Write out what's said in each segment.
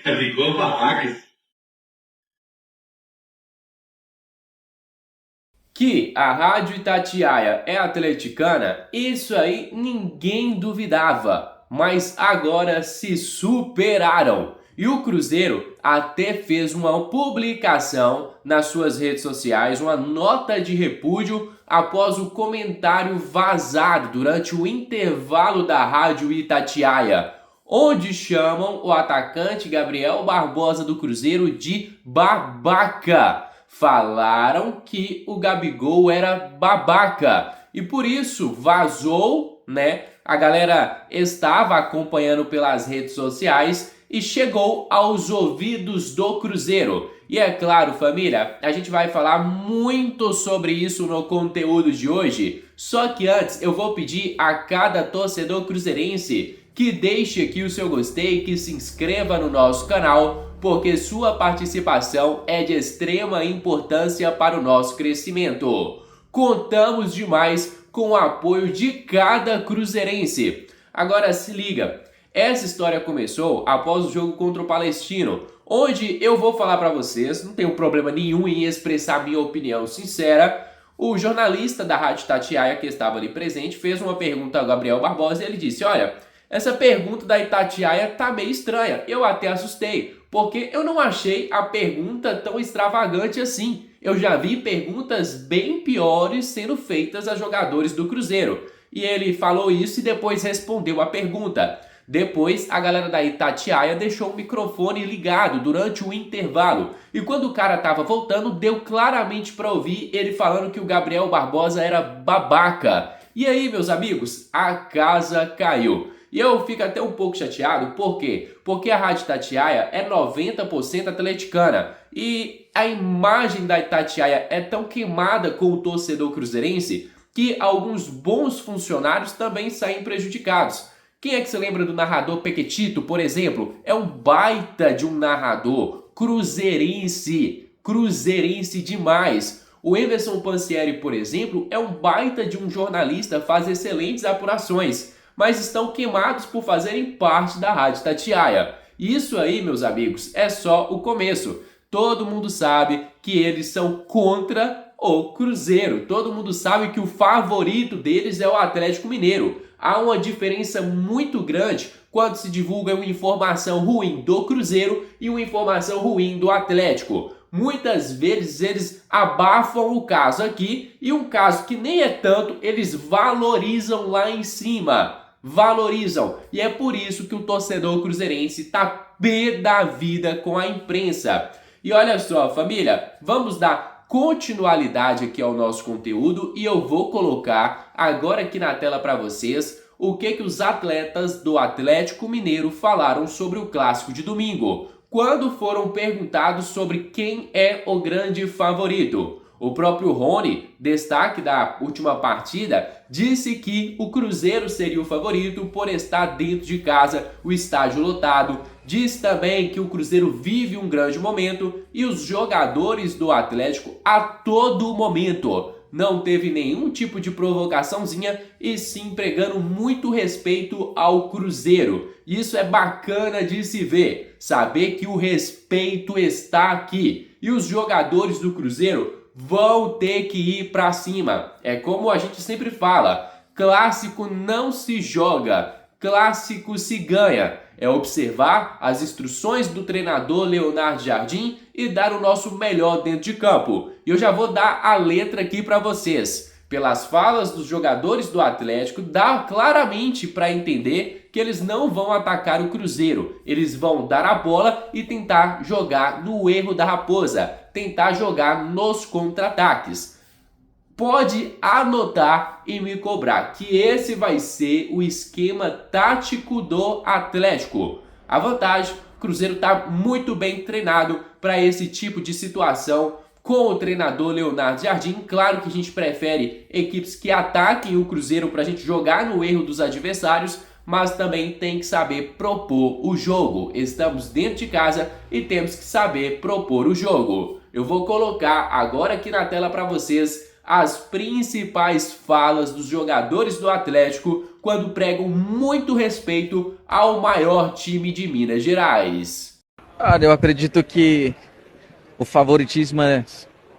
Ligou barracas. Que a Rádio Itatiaia é atleticana, isso aí ninguém duvidava, mas agora se superaram. E o Cruzeiro até fez uma publicação nas suas redes sociais, uma nota de repúdio após o comentário vazado durante o intervalo da Rádio Itatiaia, onde chamam o atacante Gabriel Barbosa do Cruzeiro de babaca. Falaram que o Gabigol era babaca e por isso vazou, né? A galera estava acompanhando pelas redes sociais e chegou aos ouvidos do Cruzeiro. E é claro, família, a gente vai falar muito sobre isso no conteúdo de hoje. Só que antes eu vou pedir a cada torcedor cruzeirense que deixe aqui o seu gostei, que se inscreva no nosso canal, porque sua participação é de extrema importância para o nosso crescimento. Contamos demais com o apoio de cada cruzeirense. Agora se liga, essa história começou após o jogo contra o Palestino, onde eu vou falar para vocês, não tenho problema nenhum em expressar minha opinião sincera. O jornalista da Rádio Itatiaia que estava ali presente fez uma pergunta ao Gabriel Barbosa e ele disse: olha, essa pergunta da Itatiaia tá meio estranha. Eu até assustei, porque eu não achei a pergunta tão extravagante assim. Eu já vi perguntas bem piores sendo feitas a jogadores do Cruzeiro. E ele falou isso e depois respondeu a pergunta. Depois, a galera da Itatiaia deixou o microfone ligado durante o intervalo. E quando o cara tava voltando, deu claramente para ouvir ele falando que o Gabriel Barbosa era babaca. E aí, meus amigos, a casa caiu. E eu fico até um pouco chateado, por quê? Porque a Rádio Itatiaia é 90% atleticana e a imagem da Itatiaia é tão queimada com o torcedor cruzeirense que alguns bons funcionários também saem prejudicados. Quem é que se lembra do narrador Pequetito, por exemplo? É um baita de um narrador cruzeirense demais. O Emerson Pansieri, por exemplo, é um baita de um jornalista, faz excelentes apurações, mas estão queimados por fazerem parte da Rádio Itatiaia. Isso aí, meus amigos, é só o começo. Todo mundo sabe que eles são contra o Cruzeiro. Todo mundo sabe que o favorito deles é o Atlético Mineiro. Há uma diferença muito grande quando se divulga uma informação ruim do Cruzeiro e uma informação ruim do Atlético. Muitas vezes eles abafam o caso aqui e um caso que nem é tanto, eles valorizam lá em cima. Valorizam. E é por isso que o torcedor cruzeirense tá pé da vida com a imprensa. E olha só, família, vamos dar continuidade aqui ao nosso conteúdo e eu vou colocar agora aqui na tela para vocês o que os atletas do Atlético Mineiro falaram sobre o clássico de domingo, quando foram perguntados sobre quem é o grande favorito. O próprio Rony, destaque da última partida, disse que o Cruzeiro seria o favorito por estar dentro de casa, o estádio lotado. Diz também que o Cruzeiro vive um grande momento e os jogadores do Atlético a todo momento não teve nenhum tipo de provocaçãozinha e sim pregando muito respeito ao Cruzeiro. Isso é bacana de se ver, saber que o respeito está aqui e os jogadores do Cruzeiro vão ter que ir para cima. É como a gente sempre fala, clássico não se joga, clássico se ganha. É observar as instruções do treinador Leonardo Jardim e dar o nosso melhor dentro de campo. E eu já vou dar a letra aqui para vocês. Pelas falas dos jogadores do Atlético, dá claramente para entender que eles não vão atacar o Cruzeiro. Eles vão dar a bola e tentar jogar no erro da raposa, tentar jogar nos contra-ataques. Pode anotar e me cobrar que esse vai ser o esquema tático do Atlético. A vantagem, o Cruzeiro está muito bem treinado para esse tipo de situação com o treinador Leonardo Jardim. Claro que a gente prefere equipes que ataquem o Cruzeiro para a gente jogar no erro dos adversários, mas também tem que saber propor o jogo. Estamos dentro de casa e temos que saber propor o jogo. Eu vou colocar agora aqui na tela para vocês as principais falas dos jogadores do Atlético quando pregam muito respeito ao maior time de Minas Gerais. Cara, eu acredito que o favoritismo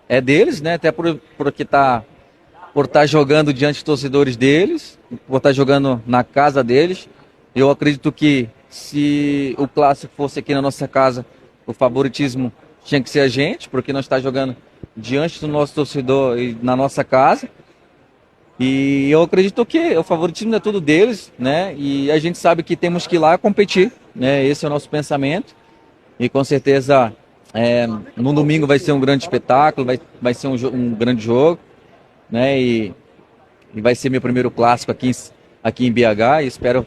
é deles, né? Até porque por estar jogando diante dos torcedores deles, por estar jogando na casa deles. Eu acredito que se o clássico fosse aqui na nossa casa, o favoritismo tinha que ser a gente, porque nós estamos jogando diante do nosso torcedor e na nossa casa. E eu acredito que o favoritismo é tudo deles, né? E a gente sabe que temos que ir lá competir, né? Esse é o nosso pensamento. E com certeza no domingo vai ser um grande espetáculo, vai ser um grande jogo, né? E vai ser meu primeiro clássico aqui em BH e espero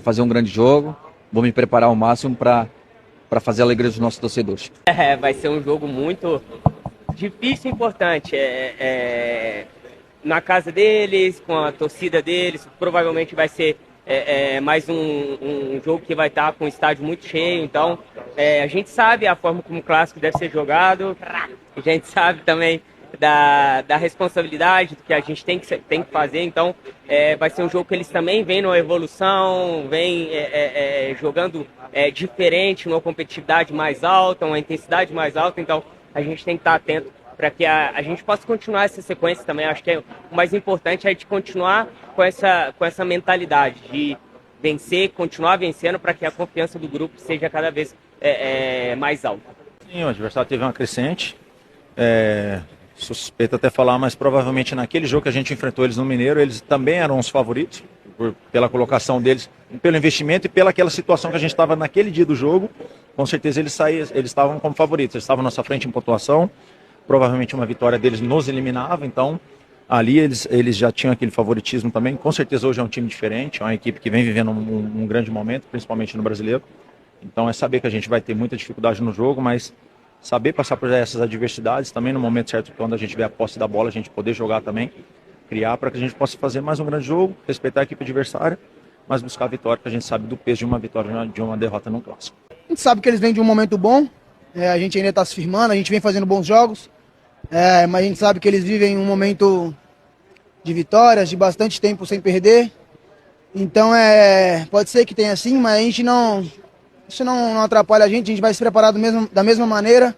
fazer um grande jogo. Vou me preparar ao máximo para fazer a alegria dos nossos torcedores. Vai ser um jogo muito difícil e importante. Na casa deles, com a torcida deles, provavelmente vai ser mais um jogo que vai estar com o estádio muito cheio. Então, a gente sabe a forma como o clássico deve ser jogado, a gente sabe também da responsabilidade do que a gente tem que fazer. Então, vai ser um jogo que eles também vêm numa evolução, vêm jogando diferente, numa competitividade mais alta, uma intensidade mais alta. Então, a gente tem que estar atento para que a gente possa continuar essa sequência também. Acho que o mais importante é de continuar com essa mentalidade de vencer, continuar vencendo para que a confiança do grupo seja cada vez mais alta. Sim, o adversário teve uma crescente, suspeito até falar, mas provavelmente naquele jogo que a gente enfrentou eles no Mineiro, eles também eram os favoritos, pela colocação deles, pelo investimento e pela aquela situação que a gente estava naquele dia do jogo. Com certeza eles estavam como favoritos, eles estavam à nossa frente em pontuação. Provavelmente uma vitória deles nos eliminava, então ali eles já tinham aquele favoritismo também. Com certeza hoje é um time diferente, é uma equipe que vem vivendo um grande momento, principalmente no Brasileiro. Então é saber que a gente vai ter muita dificuldade no jogo, mas saber passar por essas adversidades também no momento certo, quando a gente tiver a posse da bola, a gente poder jogar também, criar para que a gente possa fazer mais um grande jogo, respeitar a equipe adversária, mas buscar a vitória, porque a gente sabe do peso de uma vitória, de uma derrota num clássico. A gente sabe que eles vêm de um momento bom, a gente ainda está se firmando, a gente vem fazendo bons jogos, mas a gente sabe que eles vivem um momento de vitórias, de bastante tempo sem perder. Então pode ser que tenha sim, mas isso não atrapalha a gente vai se preparar da mesma maneira,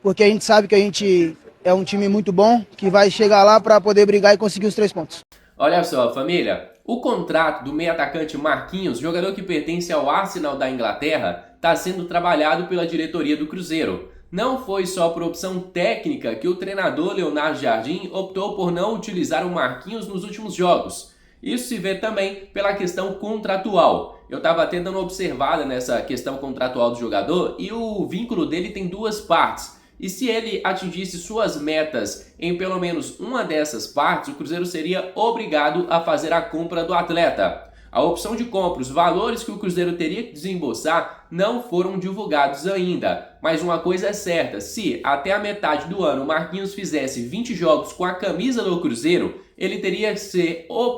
porque a gente sabe que a gente é um time muito bom, que vai chegar lá para poder brigar e conseguir os 3 pontos. Olha só, família, o contrato do meio atacante Marquinhos, jogador que pertence ao Arsenal da Inglaterra, está sendo trabalhado pela diretoria do Cruzeiro. Não foi só por opção técnica que o treinador Leonardo Jardim optou por não utilizar o Marquinhos nos últimos jogos. Isso se vê também pela questão contratual. Eu estava até dando uma observada nessa questão contratual do jogador e o vínculo dele tem 2 partes. E se ele atingisse suas metas em pelo menos uma dessas partes, o Cruzeiro seria obrigado a fazer a compra do atleta. A opção de compra, os valores que o Cruzeiro teria que desembolsar não foram divulgados ainda. Mas uma coisa é certa, se até a metade do ano o Marquinhos fizesse 20 jogos com a camisa do Cruzeiro, o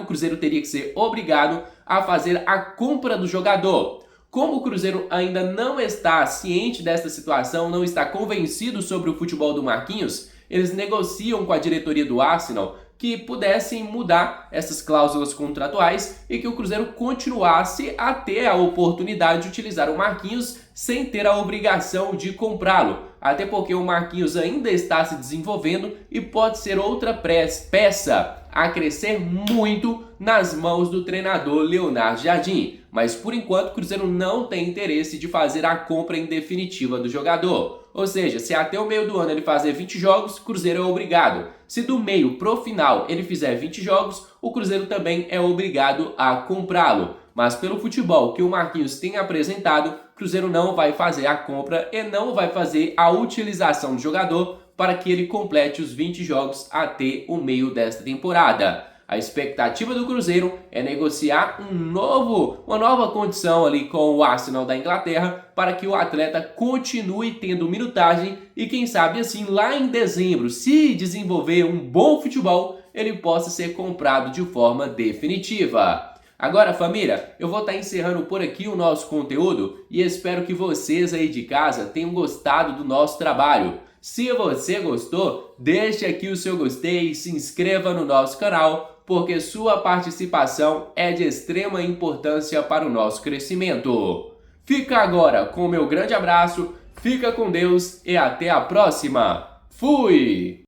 Cruzeiro teria que ser obrigado a fazer a compra do jogador. Como o Cruzeiro ainda não está ciente desta situação, não está convencido sobre o futebol do Marquinhos, eles negociam com a diretoria do Arsenal que pudessem mudar essas cláusulas contratuais e que o Cruzeiro continuasse a ter a oportunidade de utilizar o Marquinhos sem ter a obrigação de comprá-lo. Até porque o Marquinhos ainda está se desenvolvendo e pode ser outra peça a crescer muito nas mãos do treinador Leonardo Jardim. Mas por enquanto o Cruzeiro não tem interesse de fazer a compra em definitiva do jogador. Ou seja, se até o meio do ano ele fazer 20 jogos, o Cruzeiro é obrigado. Se do meio pro final ele fizer 20 jogos, o Cruzeiro também é obrigado a comprá-lo. Mas pelo futebol que o Marquinhos tem apresentado, o Cruzeiro não vai fazer a compra e não vai fazer a utilização do jogador para que ele complete os 20 jogos até o meio desta temporada. A expectativa do Cruzeiro é negociar uma nova condição ali com o Arsenal da Inglaterra para que o atleta continue tendo minutagem e quem sabe assim lá em dezembro, se desenvolver um bom futebol, ele possa ser comprado de forma definitiva. Agora, família, eu vou estar encerrando por aqui o nosso conteúdo e espero que vocês aí de casa tenham gostado do nosso trabalho. Se você gostou, deixe aqui o seu gostei e se inscreva no nosso canal, porque sua participação é de extrema importância para o nosso crescimento. Fica agora com o meu grande abraço, fica com Deus e até a próxima. Fui!